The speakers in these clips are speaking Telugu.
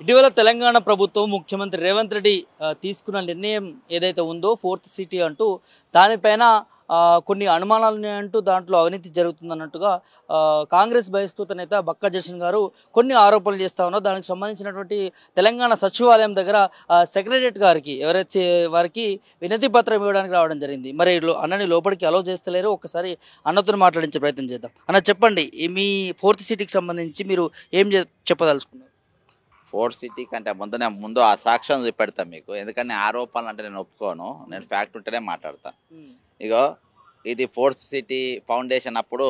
ఇటీవల తెలంగాణ ప్రభుత్వం ముఖ్యమంత్రి రేవంత్ రెడ్డి తీసుకున్న నిర్ణయం ఏదైతే ఉందో ఫోర్త్ సిటీ అంటూ దానిపైన కొన్ని అనుమానాలు ఉన్నాయంటూ దాంట్లో అవినీతి జరుగుతుందన్నట్టుగా కాంగ్రెస్ బహిష్కృత నేత బక్కా జషన్ గారు కొన్ని ఆరోపణలు చేస్తా ఉన్నారు. దానికి సంబంధించినటువంటి తెలంగాణ సచివాలయం దగ్గర సెక్రటరియట్ గారికి ఎవరైతే వారికి వినతి పత్రం ఇవ్వడానికి రావడం జరిగింది. మరి అన్నని లోపలికి అలౌ చేస్తలేరు. ఒకసారి అన్నతో మాట్లాడించే ప్రయత్నం చేద్దాం. అన్న చెప్పండి, మీ ఫోర్త్ సిటీకి సంబంధించి మీరు ఏం చెప్పదలుచుకున్నారు? ఫోర్త్ సిటీ కంటే ముందు ఆ సాక్ష్యం చూపెడతాను మీకు. ఎందుకంటే ఆరోపణలు అంటే నేను ఒప్పుకోను, నేను ఫ్యాక్ట్ ఉంటేనే మాట్లాడతా. ఇగో ఇది ఫోర్త్ సిటీ ఫౌండేషన్ అప్పుడు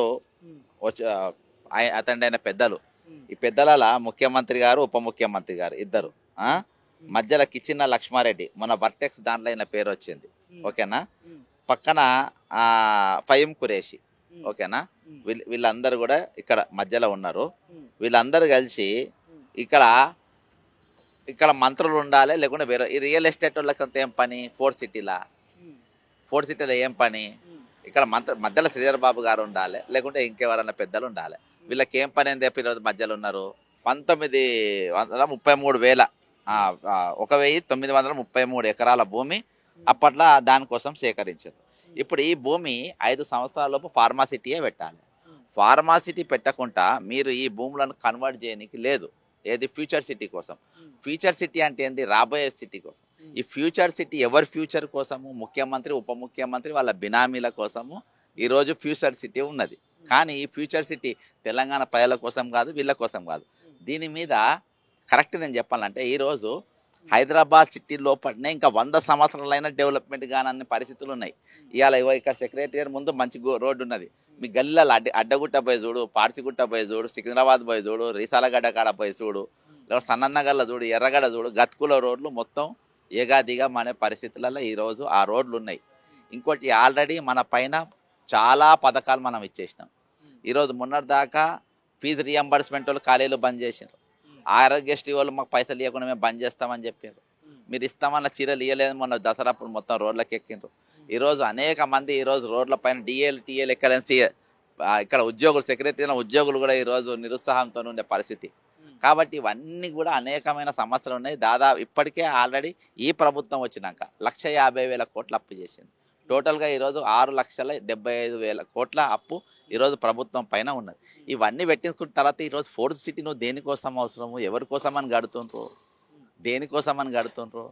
అతని పెద్దలు, ఈ పెద్దల ముఖ్యమంత్రి గారు ఉప ముఖ్యమంత్రి గారు ఇద్దరు, మధ్యలో కిచ్చిన లక్ష్మారెడ్డి మన వర్టెక్స్ దాంట్లో అయిన పేరు వచ్చింది, ఓకేనా. పక్కన ఫయీం ఖురేషి, ఓకేనా. వీళ్ళందరూ కూడా ఇక్కడ మధ్యలో ఉన్నారు. వీళ్ళందరూ కలిసి ఇక్కడ మంత్రులు ఉండాలి, లేకుంటే వేరే ఈ రియల్ ఎస్టేట్ వాళ్ళకి ఏం పని ఫోర్త్ సిటీలో ఏం పని? ఇక్కడ మధ్యలో శ్రీధర్ బాబు గారు ఉండాలి, లేకుంటే ఇంకెవరన్నా పెద్దలు ఉండాలి. వీళ్ళకి ఏం పని అని చెప్పి ఈరోజు మధ్యలో ఉన్నారు. 1933 ఎకరాల భూమి అప్పట్లో దానికోసం సేకరించారు. ఇప్పుడు ఈ భూమి 5 సంవత్సరాలలోపు ఫార్మాసిటీయే పెట్టాలి. ఫార్మాసిటీ పెట్టకుండా మీరు ఈ భూములను కన్వర్ట్ చేయడానికి లేదు. ఏది ఫ్యూచర్ సిటీ కోసం. ఫ్యూచర్ సిటీ అంటే ఏంది? రాబోయే సిటీ కోసం. ఈ ఫ్యూచర్ సిటీ ఎవరి ఫ్యూచర్ కోసము? ముఖ్యమంత్రి ఉప ముఖ్యమంత్రి వాళ్ళ బినామీల కోసము ఈరోజు ఫ్యూచర్ సిటీ ఉన్నది. కానీ ఈ ఫ్యూచర్ సిటీ తెలంగాణ ప్రజల కోసం కాదు, వీళ్ళ కోసం కాదు. దీని మీద కరెక్ట్ నేను చెప్పాలంటే ఈరోజు హైదరాబాద్ సిటీ లోపలనే ఇంకా 100 సంవత్సరాలైన డెవలప్మెంట్ కానన్ని పరిస్థితులు ఉన్నాయి. ఇవాళ ఇక్కడ సెక్రటరియట్ ముందు మంచి రోడ్డు ఉన్నది. మీ గల్లీలలో అడ్డగుట్ట పోయి చూడు, పార్సిగుట్ట పోయి చూడు, సికింద్రాబాద్ పోయి చూడు, రీసాలగడ్డ కాడ పోయి చూడు, లేదా సన్నన్నగర్లో చూడు, ఎర్రగడ్డ చూడు, గతుకుల రోడ్లు మొత్తం ఏగాదిగా మన పరిస్థితులలో ఈరోజు ఆ రోడ్లు ఉన్నాయి. ఇంకోటి ఆల్రెడీ మన పైన చాలా పథకాలు మనం ఇచ్చేసినాం. ఈరోజు మొన్నటిదాకా ఫీజు రియంబర్స్మెంట్ వాళ్ళు ఖాళీలు బంద్ చేసినారు. ఆరోగ్యశ్రీ వాళ్ళు మాకు పైసలు ఇవ్వకుండా మేము బంద్ చేస్తామని చెప్పారు. మీరు ఇస్తామన్న చీరలు ఇవ్వలేదు. మొన్న దసరా అప్పుడు మొత్తం రోడ్లకు ఎక్కిండ్రు. ఈరోజు అనేక మంది ఈరోజు రోడ్ల పైన టీఎల్ ఎక్కడెన్సీ ఇక్కడ ఉద్యోగులు, సెక్రటరీ ఉద్యోగులు కూడా ఈరోజు నిరుత్సాహంతో ఉండే పరిస్థితి. కాబట్టి ఇవన్నీ కూడా అనేకమైన సమస్యలు ఉన్నాయి. దాదాపు ఇప్పటికే ఆల్రెడీ ఈ ప్రభుత్వం వచ్చినాక 1,50,000 కోట్ల అప్పు చేసింది. టోటల్గా ఈరోజు 6,75,000 కోట్ల అప్పు ఈరోజు ప్రభుత్వం పైన ఉన్నది. ఇవన్నీ పెట్టించుకున్న తర్వాత ఈరోజు ఫోర్త్ సిటీ నువ్వు దేనికోసం అవసరము, ఎవరి కోసమని గడుతుండ్రు, దేనికోసమని గడుతుండ్రు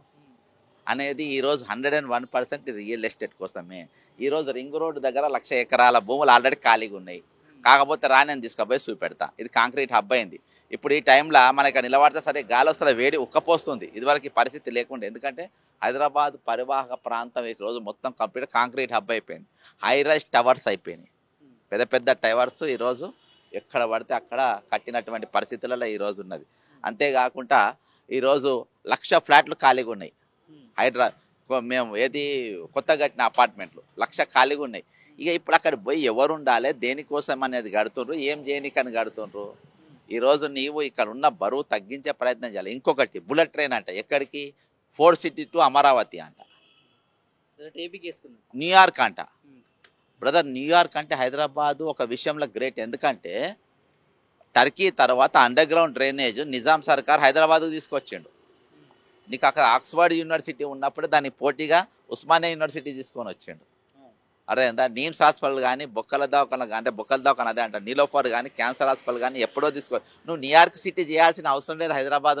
అనేది ఈరోజు 101% రియల్ ఎస్టేట్ కోసమే. ఈరోజు రింగ్ రోడ్డు దగ్గర 1,00,000 ఎకరాల భూములు ఆల్రెడీ ఖాళీగా ఉన్నాయి. కాకపోతే నేను తీసుకుపోయి చూపెడతా. ఇది కాంక్రీట్ హబ్ అయింది. ఇప్పుడు ఈ టైంలో మనకి నిలబడితే సరే గాలి వస్తుంది, వేడి ఉక్కపోస్తుంది. ఇదివరకు ఈ పరిస్థితి లేకుండా. ఎందుకంటే హైదరాబాద్ పరివాహక ప్రాంతం ఈరోజు మొత్తం కంప్లీట్ కాంక్రీట్ హబ్ అయిపోయింది. హై రైజ్ టవర్స్ అయిపోయినాయి. పెద్ద పెద్ద టవర్స్ ఈరోజు ఎక్కడ పడితే అక్కడ కట్టినటువంటి పరిస్థితులలో ఈరోజు ఉన్నది. అంతేకాకుండా ఈరోజు 1,00,000 ఫ్లాట్లు ఖాళీగా ఉన్నాయి. మేము ఏది కొత్తగా కట్టిన అపార్ట్మెంట్లు 1,00,000 ఖాళీగా ఉన్నాయి. ఇక ఇప్పుడు అక్కడ పోయి ఎవరు ఉండాలి, దేనికోసం అనేది గడుతుండ్రు, ఏం చేయనికని గడుతుండ్రు. ఈరోజు నీవు ఇక్కడ ఉన్న బరువు తగ్గించే ప్రయత్నం చేయాలి. ఇంకొకటి బుల్లెట్ ట్రైన్ అంట. ఎక్కడికి? ఫోర్త్ సిటీ టు అమరావతి అంట, న్యూయార్క్ అంట. బ్రదర్, న్యూయార్క్ అంటే హైదరాబాదు ఒక విషయంలో గ్రేట్. ఎందుకంటే టర్కీ తర్వాత అండర్ గ్రౌండ్ డ్రైనేజ్ నిజాం సర్కార్ హైదరాబాద్కు తీసుకొచ్చిండు. నీకు అక్కడ ఆక్స్ఫర్డ్ యూనివర్సిటీ ఉన్నప్పుడు దానికి పోటీగా ఉస్మానియా యూనివర్సిటీ తీసుకొని వచ్చిండు. అదే నీమ్స్ హాస్పిటల్ కానీ, బొక్కల దవాఖాన అంటే బొక్కల దవాఖాన అదే అంట, నీలోఫర్ కానీ, క్యాన్సర్ హాస్పిటల్ కానీ ఎప్పుడో తీసుకో. నువ్వు న్యూయార్క్ సిటీ చేయాల్సిన అవసరం లేదు. హైదరాబాద్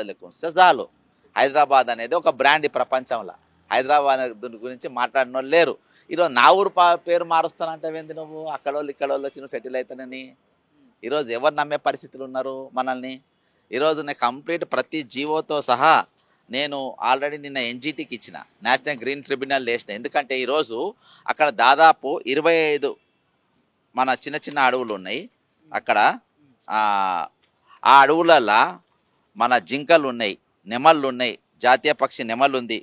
లెక్క వస్తే చాలు. హైదరాబాద్ అనేది ఒక బ్రాండ్ ఈ ప్రపంచంలో. హైదరాబాద్ గురించి మాట్లాడిన వాళ్ళు లేరు. ఈరోజు నా ఊరు పేరు మారుస్తానంటావేంది నువ్వు? అక్కడోళ్ళు ఇక్కడోళ్ళు వచ్చి నువ్వు సెటిల్ అవుతానని ఈరోజు ఎవరు నమ్మే పరిస్థితులు ఉన్నారు మనల్ని? ఈరోజు నేను కంప్లీట్ ప్రతి జీవోతో సహా నేను ఆల్రెడీ నిన్న ఎన్జిటికి ఇచ్చిన, నేషనల్ గ్రీన్ ట్రిబ్యునల్ వేసిన. ఎందుకంటే ఈరోజు అక్కడ దాదాపు 25 మన చిన్న చిన్న అడవులు ఉన్నాయి. అక్కడ ఆ అడవులలో మన జింకలు ఉన్నాయి, నెమళ్ళు ఉన్నాయి, జాతీయ పక్షి నెమళ్ళు ఉంది,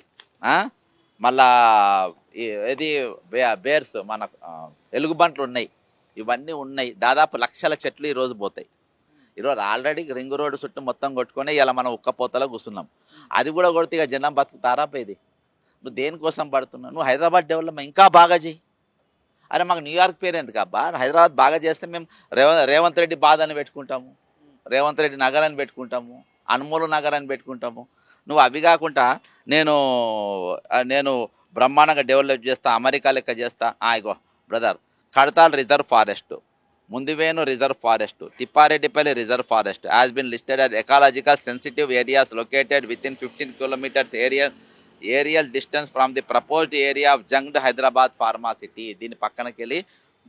మళ్ళా ఇది బేర్స్ మన ఎలుగుబంట్లు ఉన్నాయి. ఇవన్నీ ఉన్నాయి. దాదాపు 1,00,000 చెట్లు ఈరోజు పోతాయి. ఈరోజు ఆల్రెడీ రింగ్ రోడ్డు చుట్టూ మొత్తం కొట్టుకొని ఇలా మనం ఉక్కపోతలో కూర్చున్నాం. అది కూడా కొడితే ఇక జనం బతుకుతారా పోయింది? నువ్వు దేనికోసం పడుతున్నావు? నువ్వు హైదరాబాద్ డెవలప్మెంట్ ఇంకా బాగా చేయి. అరే మాకు న్యూయార్క్ పేరు ఎందుకు అబ్బా? హైదరాబాద్ బాగా చేస్తే మేము రేవంత్ రెడ్డి బాధ అని పెట్టుకుంటాము. రేవంత్ రెడ్డి నగర్ అని పెట్టుకుంటాము, అనుమోలు నగర్ అని పెట్టుకుంటాము. నువ్వు అవి కాకుండా నేను నేను బ్రహ్మాండంగా డెవలప్ చేస్తా, అమెరికా లెక్క చేస్తా. ఇగో బ్రదర్, కడతాల్ రిజర్వ్ ఫారెస్ట్, ముందివేను reserve forest, Thippareddipalli reserve forest has been listed as ecological sensitive areas located within 15 kilometers aerial distance from the proposed area of జంగ్డ్ హైదరాబాద్ ఫార్మా సిటీ. దీని పక్కనకి వెళ్ళి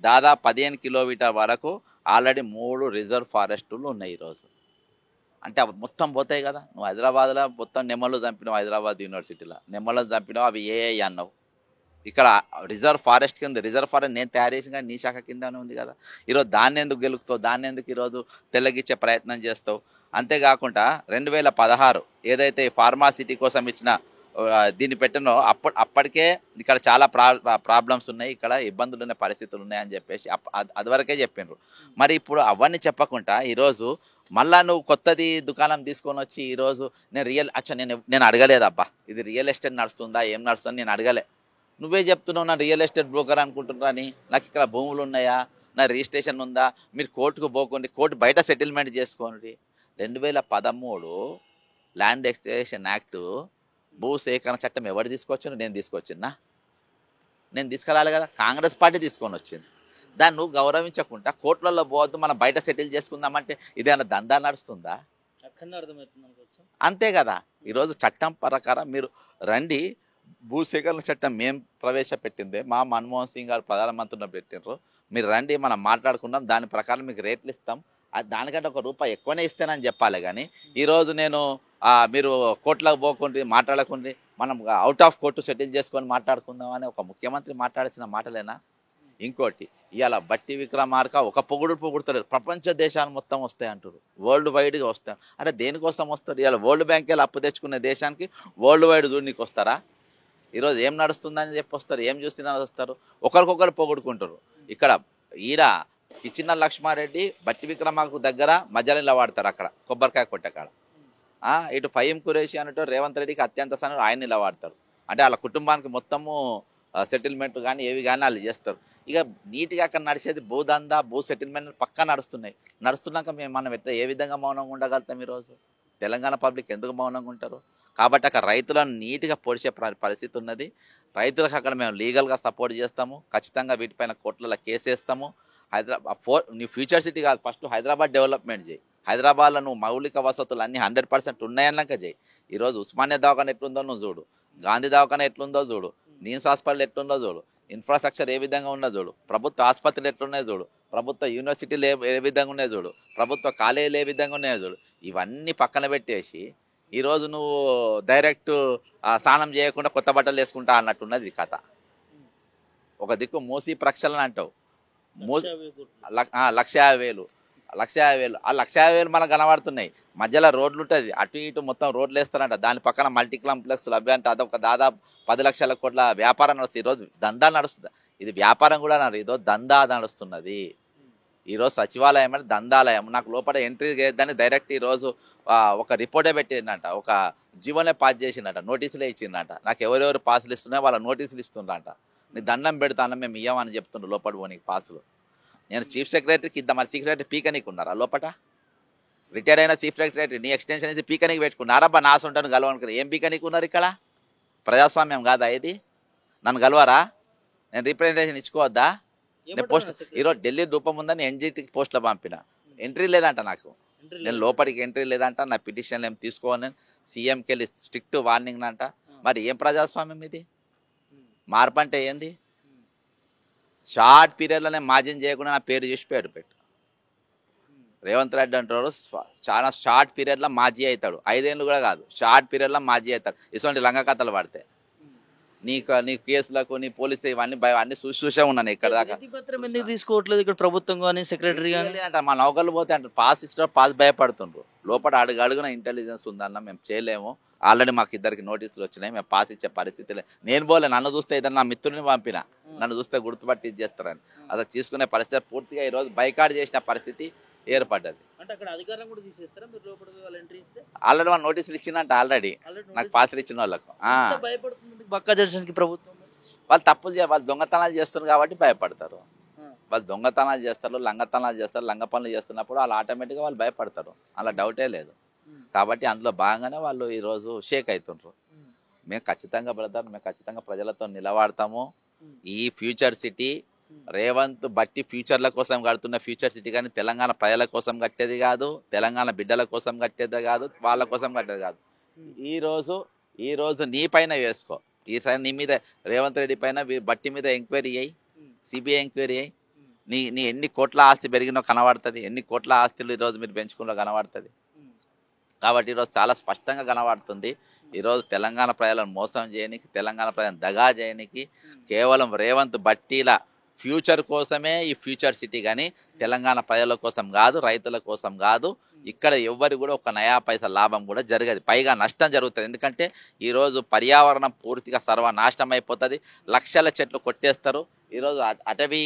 దాదాపు 15 కిలోమీటర్ వరకు ఆల్రెడీ 3 రిజర్వ్ ఫారెస్టులు ఉన్నాయి ఈరోజు. అంటే అవి మొత్తం పోతాయి కదా. నువ్వు హైదరాబాద్లో మొత్తం నెమ్మలు చంపినావు, హైదరాబాద్ యూనివర్సిటీలో నెమ్మలను చంపినావు, అవి ఏ అన్నావు. ఇక్కడ రిజర్వ్ ఫారెస్ట్ కింద, రిజర్వ్ ఫారెస్ట్ నేను తయారు చేసిన నీ శాఖ కిందనే ఉంది కదా. ఈరోజు దాన్ని ఎందుకు గెలుపుతావు, దాన్ని ఎందుకు ఈరోజు తెల్లగిచ్చే ప్రయత్నం చేస్తావు? అంతేకాకుండా 2016 ఏదైతే ఫార్మాసిటీ కోసం ఇచ్చిన దీన్ని పెట్టినో అప్పటికే ఇక్కడ చాలా ప్రాబ్లమ్స్ ఉన్నాయి, ఇక్కడ ఇబ్బందులు ఉన్న పరిస్థితులు ఉన్నాయని చెప్పేసి అదివరకే చెప్పిండ్రు. మరి ఇప్పుడు అవన్నీ చెప్పకుండా ఈరోజు మళ్ళా నువ్వు కొత్తది దుకాణం తీసుకొని వచ్చి ఈరోజు నేను అడగలేదబ్బా ఇది రియల్ ఎస్టేట్ నడుస్తుందా ఏం నడుస్తుందని నేను అడగలే. నువ్వే చెప్తున్నావు నా రియల్ ఎస్టేట్ బ్రోకర్ అనుకుంటున్నారని. నాకు ఇక్కడ భూములు ఉన్నాయా, నా రిజిస్ట్రేషన్ ఉందా, మీరు కోర్టుకు పోకండి, కోర్టు బయట సెటిల్మెంట్ చేసుకోండి. 2013 ల్యాండ్ ఎక్స్టేషన్ యాక్టు భూసేకరణ చట్టం ఎవరు తీసుకొచ్చాను? నేను తీసుకొచ్చినా? నేను తీసుకురాలి కదా, కాంగ్రెస్ పార్టీ తీసుకొని వచ్చింది. దాన్ని నువ్వు గౌరవించకుండా కోర్టులలో పోవద్దు, మనం బయట సెటిల్ చేసుకుందామంటే ఇదేమన్నా దందా నడుస్తుందా? అంతే కదా. ఈరోజు చట్టం ప్రకారం మీరు రండి, భూసేకరణ చట్టం మేము ప్రవేశపెట్టిందే, మా మన్మోహన్ సింగ్ గారు ప్రధానమంత్రిని పెట్టినారు, మీరు రండి మనం మాట్లాడుకుందాం, దాని ప్రకారం మీకు రేట్లు ఇస్తాం, దానికంటే ₹1 ఎక్కువనే ఇస్తానని చెప్పాలి. కానీ ఈరోజు నేను మీరు కోర్టులకు పోకుండా మాట్లాడకుండా మనం అవుట్ ఆఫ్ కోర్టు సెటిల్ చేసుకొని మాట్లాడుకుందాం అని ఒక ముఖ్యమంత్రి మాట్లాడాల్సిన మాటలేనా? ఇంకోటి, ఇవాళ బట్టి విక్రమార్క ఒక పొగుడుతారు, ప్రపంచ దేశాలు మొత్తం వస్తాయి అంటారు, వరల్డ్ వైడ్గా వస్తాయి. అరే దేనికోసం వస్తారు? ఇవాళ వరల్డ్ బ్యాంక్ వెళ్ళి అప్పు తెచ్చుకునే దేశానికి వరల్డ్ వైడ్ చూడనీకి వస్తారా? ఈరోజు ఏం నడుస్తుందని చెప్పి వస్తారు, ఏం చూస్తున్నా వస్తారు, ఒకరికొకరు పొగుడుకుంటారు. ఇక్కడ చిన్న లక్ష్మారెడ్డి బట్టి విక్రమార్క దగ్గర మధ్యలో నిలబడతారు, అక్కడ కొబ్బరికాయ కొట్టకాడ. ఇటు ఫహీం ఖురేషి అన్నట్టు రేవంత్ రెడ్డికి అత్యంత సన్న ఆయన నిలబడతారు. అంటే వాళ్ళ కుటుంబానికి మొత్తము సెటిల్మెంట్ కానీ ఏవి కానీ వాళ్ళు చేస్తారు. ఇక నీట్గా అక్కడ నడిచేది భూదందా, భూ సెటిల్మెంట్ పక్కా నడుస్తున్నాక మనం ఏ విధంగా మౌనంగా ఉండగలుగుతాం? ఈరోజు తెలంగాణ పబ్లిక్ ఎందుకు మౌనంగా ఉంటారు? కాబట్టి అక్కడ రైతులను నీట్గా పొడిచే పరిస్థితి ఉన్నది. రైతులకు అక్కడ మేము లీగల్గా సపోర్ట్ చేస్తాము, ఖచ్చితంగా వీటిపైన కోర్టులలో కేసు వేస్తాము. నీ ఫ్యూచర్ సిటీ కాదు, ఫస్ట్ హైదరాబాద్ డెవలప్మెంట్ చేయి. హైదరాబాద్లో నువ్వు మౌలిక వసతులు అన్నీ 100% ఉన్నాయన్నాక చేయి. ఈరోజు ఉస్మానియా దవాఖాన ఎట్లుందో నువ్వు చూడు, గాంధీ దవాఖాన ఎట్లుందో చూడు, నిమ్స్ హాస్పిటల్ ఎట్లుందో చూడు, ఇన్ఫ్రాస్ట్రక్చర్ ఏ విధంగా ఉన్నదో చూడు, ప్రభుత్వ ఆసుపత్రులు ఎట్లున్నాయో చూడు, ప్రభుత్వ యూనివర్సిటీలు ఏ విధంగా ఉన్నాయో చూడు, ప్రభుత్వ కాలేజీలు ఏ విధంగా ఉన్నాయో చూడు. ఇవన్నీ పక్కన పెట్టేసి ఈరోజు నువ్వు డైరెక్ట్ స్నానం చేయకుండా కొత్త బట్టలు వేసుకుంటా అన్నట్టున్నది కథ. ఒక దిక్కు మూసి ప్రక్షాళన అంటావు, 1,50,000 ఆ 1,50,000 మనకు కనబడుతున్నాయి. మధ్యలో రోడ్లు ఉంటుంది, అటు ఇటు మొత్తం రోడ్లు వేస్తారంట, దాని పక్కన మల్టీ కాంప్లెక్స్లు అవి అంటే అదొక దాదాపు 10 లక్షల కోట్ల వ్యాపారం నడుస్తుంది. ఈరోజు దందా నడుస్తుంది, ఇది వ్యాపారం కూడా ఈరోజు దందా నడుస్తున్నది. ఈరోజు సచివాలయం అంటే దందాలయం. నాకు లోపల ఎంట్రీ చేయొద్దని డైరెక్ట్ ఈరోజు ఒక రిపోర్టే పెట్టిందంట, ఒక జీవోనే పాస్ చేసిందట, నోటీసులే ఇచ్చిందంట. నాకు ఎవరెవరు పాసులు ఇస్తున్నాయో వాళ్ళ నోటీసులు ఇస్తుందంట. నీ దండం పెడతాను మేము ఇయ్యమని చెప్తుండ్రు లోపల పోనీకి పాసులు. నేను చీఫ్ సెక్రటరీకి ఇద్దాం, మరి సెక్రటరీ పీకనీకి ఉన్నారా లోపల? రిటైర్ అయిన చీఫ్ సెక్రటరీ నీ ఎక్స్టెన్షన్ ఇచ్చి పీకనీకి పెట్టుకున్నారబ్బా, నాసు ఉంటాను గలవనుకుని. ఏం పీకనీకి ఉన్నారు ఇక్కడ? ప్రజాస్వామ్యం కాదా ఇది? నన్ను గలవరా? నేను రిప్రజెంటేషన్ ఇచ్చుకోవద్దా? నేను పోస్ట్ ఈరోజు ఢిల్లీ రూపం ఉందని ఎన్జిటికి పోస్టులో పంపిన, ఎంట్రీ లేదంట నాకు. నేను లోపలికి ఎంట్రీ లేదంట, నా పిటిషన్లు ఏం తీసుకోవాలని సీఎంకి వెళ్ళి స్ట్రిక్ట్ వార్నింగ్ అంట. మరి ఏం ప్రజాస్వామ్యం ఇది? మార్పు అంటే ఏంది? షార్ట్ పీరియడ్లోనే మాజిన్ చేయకుండా నా పేరు చూసి పేరు పెట్టు. రేవంత్ రెడ్డి అంటారు చాలా షార్ట్ పీరియడ్లో మాజీ అవుతాడు, 5 ఏళ్ళు కూడా కాదు, షార్ట్ పీరియడ్లో మాజీ అవుతాడు. ఇటువంటి లంగ కథలు పడితే నీ కేసులకు నీ పోలీసు ఇవన్నీ అన్ని చూసే ఉన్నాను. ఇక్కడ దాకా ఎందుకు తీసుకోవట్లేదు ఇక్కడ ప్రభుత్వం కానీ సెక్రటరీ కానీ అంట. మా నౌకర్లు పోతే అంటే పాస్ ఇచ్చిన పాస్ భయపడుతుండ్రు. లోపల అడుగున ఇంటెలిజెన్స్ ఉందన్న మేము చేయలేము, ఆల్రెడీ మాకు 2 నోటీసులు వచ్చినాయి, మేము పాస్ ఇచ్చే పరిస్థితి లేదు. నేను పోలే, నన్ను చూస్తే ఏదన్నా నా మిత్రుడిని పంపిన, నన్ను చూస్తే గుర్తుపట్టి ఇది చేస్తారని. అది తీసుకునే పరిస్థితి పూర్తిగా ఈరోజు బైకాట్ చేసిన పరిస్థితి ఏర్పడ్డది. ఆల్రెడీ వాళ్ళు నోటీసులు ఇచ్చినట్ట, ఆల్రెడీ నాకు పాసులు ఇచ్చిన వాళ్ళకు. బక్క దర్శన్కి ప్రభుత్వం వాళ్ళు తప్పులు వాళ్ళు దొంగతనాలు చేస్తున్నారు కాబట్టి భయపడతారు. వాళ్ళు దొంగతనాలు చేస్తారు, లంగతనాలు చేస్తారు, లంగ పనులు చేస్తున్నప్పుడు వాళ్ళు ఆటోమేటిక్గా వాళ్ళు భయపడతారు, అలా డౌటే లేదు. కాబట్టి అందులో భాగంగానే వాళ్ళు ఈరోజు షేక్ అవుతుండ్రు. మేము ఖచ్చితంగా బ్రదర్, మేము ఖచ్చితంగా ప్రజలతో నిలబడతాము. ఈ ఫ్యూచర్ సిటీ రేవంత్ బట్టి ఫ్యూచర్ల కోసం కడుతున్న ఫ్యూచర్ సిటీ కానీ తెలంగాణ ప్రజల కోసం కట్టేది కాదు, తెలంగాణ బిడ్డల కోసం కట్టేది కాదు, వాళ్ళ కోసం కట్టేది కాదు. ఈరోజు నీ పైన వేసుకో, ఈసారి నీ మీద రేవంత్ రెడ్డి పైన బట్టి మీద ఎంక్వైరీ అయ్యి, సిబిఐ ఎంక్వైరీ అయ్యి, నీ ఎన్ని కోట్ల ఆస్తి పెరిగినో కనబడుతుంది, ఎన్ని కోట్ల ఆస్తులు ఈరోజు మీరు పెంచుకున్నో కనబడుతుంది. కాబట్టి ఈరోజు చాలా స్పష్టంగా కనబడుతుంది. ఈరోజు తెలంగాణ ప్రజలను మోసం చేయడానికి, తెలంగాణ ప్రజలను దగా చేయడానికి కేవలం రేవంత్ బట్టీల ఫ్యూచర్ కోసమే ఈ ఫ్యూచర్ సిటీ, కానీ తెలంగాణ ప్రజల కోసం కాదు, రైతుల కోసం కాదు. ఇక్కడ ఎవ్వరు కూడా ఒక నయా పైసా లాభం కూడా జరగదు, పైగా నష్టం జరుగుతుంది. ఎందుకంటే ఈరోజు పర్యావరణం పూర్తిగా సర్వనాశనం అయిపోతుంది, లక్షల చెట్లు కొట్టేస్తారు. ఈరోజు అటవీ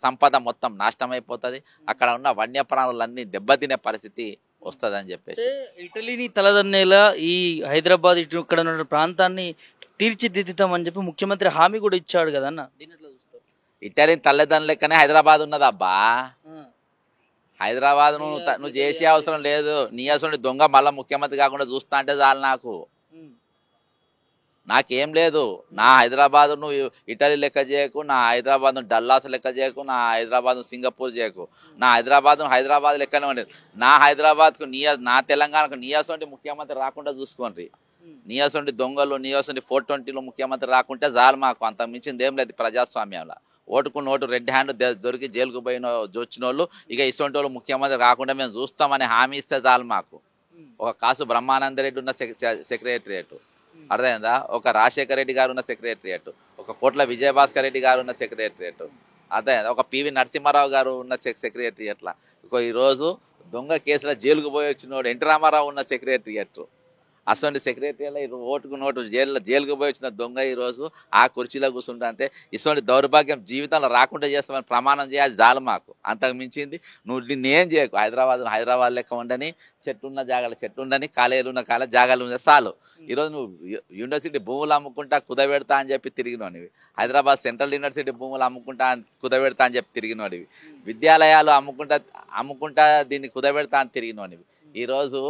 సంపద మొత్తం నాశనం అయిపోతుంది, అక్కడ ఉన్న వన్యప్రాణులన్నీ దెబ్బతినే పరిస్థితి వస్తుందని చెప్పేసి. ఇటలీని తలదన్నేలా ఈ హైదరాబాద్ ఇటు ఇక్కడ ఉన్న ప్రాంతాన్ని తీర్చిదిద్దుతామని చెప్పి ముఖ్యమంత్రి హామీ కూడా ఇచ్చాడు కదా అన్న. ఇటలీ తల్లిదండ్రుల లెక్కనే హైదరాబాద్ ఉన్నదబ్బా. హైదరాబాద్ నువ్వు చేసే అవసరం లేదు. నీ అసలు దొంగ మళ్ళీ ముఖ్యమంత్రి కాకుండా చూస్తా అంటే చాలు. నాకేం లేదు. నా హైదరాబాద్ నువ్వు ఇటలీ లెక్క చేయకు, నా హైదరాబాద్ డల్లాస్ లెక్క చేయకు, నా హైదరాబాద్ సింగపూర్ చేయకు. నా హైదరాబాద్ లెక్కనే ఉండేది. నా హైదరాబాద్కు నా తెలంగాణకు నీయసంటి ముఖ్యమంత్రి రాకుండా చూసుకోండి. నీయసంటి దొంగలు, నీయసంటి 420లో ముఖ్యమంత్రి రాకుంటే చాలు మాకు. అంత మించింది ఏం లేదు ప్రజాస్వామ్యంలో. ఓటుకు నోటు రెడ్ హ్యాండ్ దొరికి జైలుకు పోయిన వచ్చిన వాళ్ళు ఇక ఇటువంటి వాళ్ళు ముఖ్యమంత్రి కాకుండా మేము చూస్తామని హామీ ఇస్తే చాలు మాకు. ఒక కాసు బ్రహ్మానంద రెడ్డి ఉన్న సెక్రటరియట్ అర్థమైందా, ఒక రాజశేఖర రెడ్డి గారు ఉన్న సెక్రటరియట్, ఒక కోట్ల విజయభాస్కర్ రెడ్డి గారు ఉన్న సెక్రటరియట్ అర్థమైందా, ఒక పివి నరసింహారావు గారు ఉన్న సెక్రటరియట్లా. ఈరోజు దొంగ కేసులో జైలుకు పోయి వచ్చినోడు ఎన్టీ రామారావు ఉన్న సెక్రటరియట్. అసలు సెక్రటరీలో ఓటుకు నోటు జైలుకు పోయి వచ్చిన దొంగ ఈరోజు ఆ కుర్చీలో కూర్చుంటా అంటే ఇటువంటి దౌర్భాగ్యం జీవితంలో రాకుండా చేస్తామని ప్రమాణం చేయాలి చాలు మాకు. అంతకు మించింది నువ్వు నిన్నేం చేయకు. హైదరాబాద్ లెక్క ఉండని, చెట్టున్న చెట్టు ఉండని, కాలేజీలు ఉన్న జాగాలు ఉన్న చాలు. ఈరోజు నువ్వు యూనివర్సిటీ భూములు అమ్ముకుంటా కుదబెడతా అని చెప్పి తిరిగినోనివి, హైదరాబాద్ సెంట్రల్ యూనివర్సిటీ భూములు అమ్ముకుంటా కుదబెడతా అని చెప్పి తిరిగినోనివి, విద్యాలయాలు అమ్ముకుంటా దీన్ని కుదబెడతా అని తిరిగినోనివి. ఈరోజు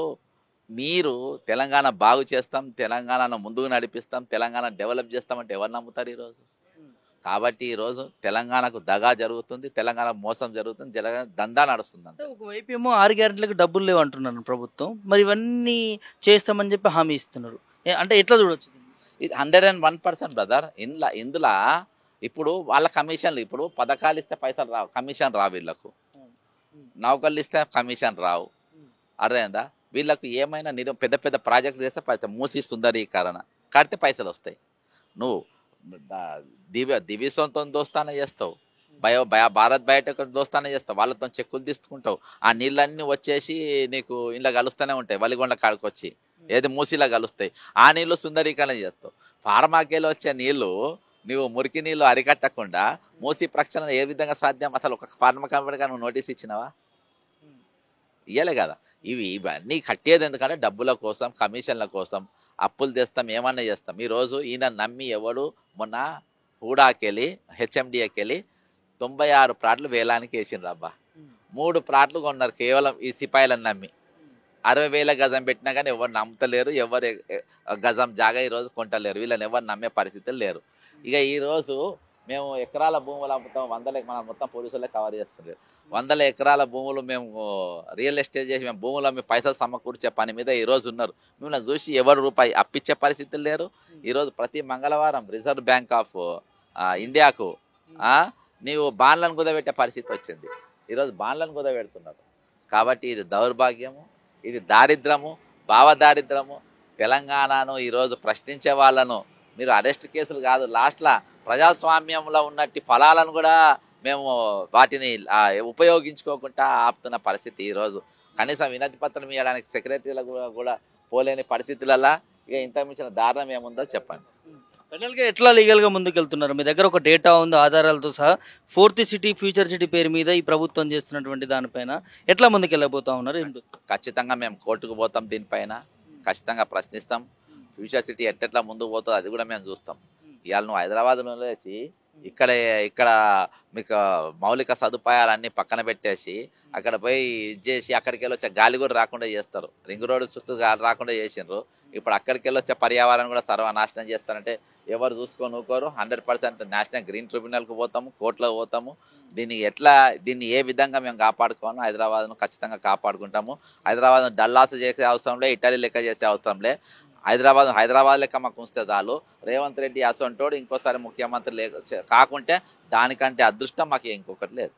మీరు తెలంగాణ బాగు చేస్తాం, తెలంగాణను ముందుకు నడిపిస్తాం, తెలంగాణ డెవలప్ చేస్తామంటే ఎవరు నమ్ముతారు ఈరోజు? కాబట్టి ఈరోజు తెలంగాణకు దగా జరుగుతుంది, తెలంగాణ మోసం జరుగుతుంది, దందా నడుస్తుంది. అంటే ఒకవైపు ఏమో 6 గ్యారెంటీలకు డబ్బులు లేవు అంటున్నారు ప్రభుత్వం, మరి ఇవన్నీ చేస్తామని చెప్పి హామీ ఇస్తున్నారు. అంటే ఎట్లా చూడొచ్చు? ఇది 101% బ్రదర్. ఇందులో ఇప్పుడు వాళ్ళ కమిషన్లు, ఇప్పుడు పథకాలు ఇస్తే పైసలు రావు, కమిషన్ రావు. వీళ్ళకు నౌకర్లు ఇస్తే కమిషన్ రావు. అర్థమైందా? వీళ్ళకు ఏమైనా పెద్ద పెద్ద ప్రాజెక్టులు చేస్తే పైసలు, మూసి సుందరీకరణ కడితే పైసలు వస్తాయి. నువ్వు దివ్యసంతో దోస్తానే చేస్తావు, భారత్ బయోటెక్ దోస్తానే చేస్తావు, వాళ్ళతో చెక్కులు తీసుకుంటావు. ఆ నీళ్ళన్నీ వచ్చేసి నీకు ఇంట్లో కలుస్తూనే ఉంటాయి, వలిగొండ కాడికొచ్చి ఏది మూసిలా కలుస్తాయి. ఆ నీళ్ళు సుందరీకరణ చేస్తావు. ఫార్మాకేలో వచ్చే నీళ్ళు నువ్వు మురికి నీళ్ళు అరికట్టకుండా మూసి ప్రక్షాళన ఏ విధంగా సాధ్యం? అసలు ఒక ఫార్మా కంపెనీగా నువ్వు నోటీస్ ఇచ్చినావా? ఇయ్యలే కదా. ఇవన్నీ కట్టేది ఎందుకంటే డబ్బుల కోసం, కమిషన్ల కోసం. అప్పులు తెస్తాం, ఏమన్నా చేస్తాం. ఈరోజు ఈయన నమ్మి ఎవడు మొన్న హూడాకెళ్ళి హెచ్ఎండిఏకెళ్ళి 96 ప్లాట్లు వేలానికి వేసిండ్రు అబ్బా. 3 ప్లాట్లు కొన్నారు కేవలం ఈ సిపాయిలను నమ్మి. 60,000 గజం పెట్టినా కానీ ఎవరు నమ్ముతలేరు, ఎవరు గజం జాగా ఈరోజు కొంటలేరు. వీళ్ళని ఎవరు నమ్మే పరిస్థితులు లేరు. ఇక ఈరోజు మేము ఎకరాల భూములు అమ్ముతాం, మనం మొత్తం పోలీసులే కవర్ చేస్తున్నారు. 100 ఎకరాల భూములు మేము రియల్ ఎస్టేట్ చేసి మేము భూములు మీ పైసలు సమకూర్చే పని మీద ఈరోజు ఉన్నారు. మిమ్మల్ని చూసి ఎవరు రూపాయి అప్పించే పరిస్థితులు లేరు. ఈరోజు ప్రతి మంగళవారం రిజర్వ్ బ్యాంక్ ఆఫ్ ఇండియాకు నీవు బాండ్లను కుదబెట్టే పరిస్థితి వచ్చింది. ఈరోజు బాండ్లను కుదబెడుతున్నారు. కాబట్టి ఇది దౌర్భాగ్యము, ఇది దారిద్రము, భావదారిద్రము. తెలంగాణను ఈరోజు ప్రశ్నించే వాళ్ళను మీరు అరెస్ట్ కేసులు కాదు, లాస్ట్లో ప్రజాస్వామ్యంలో ఉన్నట్టు ఫలాలను కూడా మేము వాటిని ఉపయోగించుకోకుండా ఆపుతున్న పరిస్థితి. ఈరోజు కనీసం వినతి పత్రం ఇవ్వడానికి సెక్రటరీలకు కూడా పోలేని పరిస్థితులలో ఇక ఇంత మించిన దారుణం ఏముందో చెప్పండి. ఫైనల్గా ఎట్లా లీగల్గా ముందుకెళ్తున్నారు? మీ దగ్గర ఒక డేటా ఉంది, ఆధారాలతో సహా. 4th సిటీ ఫ్యూచర్ సిటీ పేరు మీద ఈ ప్రభుత్వం చేస్తున్నటువంటి దానిపైన ఎట్లా ముందుకెళ్ళబోతా ఉన్నారు? ఖచ్చితంగా మేము కోర్టుకు పోతాం, దీనిపైన ఖచ్చితంగా ప్రశ్నిస్తాం. ఫ్యూచర్ సిటీ ఎట్లా ముందుకు పోతుందో అది కూడా మేము చూస్తాం. ఇవాళ నువ్వు హైదరాబాద్లో వేసి ఇక్కడ ఇక్కడ మీకు మౌలిక సదుపాయాలన్నీ పక్కన పెట్టేసి అక్కడ పోయి ఇది చేసి అక్కడికి వెళ్ళి వచ్చే గాలి కూడా రాకుండా చేస్తారు. రింగ్ రోడ్డు చుట్టూ గాలి రాకుండా చేసిండ్రు. ఇప్పుడు అక్కడికి వెళ్ళి వచ్చే పర్యావరణం కూడా సర్వనాశనం చేస్తారంటే ఎవరు చూసుకొని ఊరుకోరు. 100% నేషనల్ గ్రీన్ ట్రిబ్యునల్కి పోతాము, కోర్టులో పోతాము. దీన్ని ఏ విధంగా మేము కాపాడుకోవాలో హైదరాబాద్ను ఖచ్చితంగా కాపాడుకుంటాము. హైదరాబాద్ను డల్లాస్ చేసే అవసరం లే, ఇటలీ లెక్క చేసే అవసరం లే. హైదరాబాద్ లెక్క మాకు ఉంచితే చాలు. రేవంత్ రెడ్డి అసొంటోడు ఇంకోసారి ముఖ్యమంత్రి కాకుంటే దానికంటే అదృష్టం మాకు ఇంకొకటి లేదు.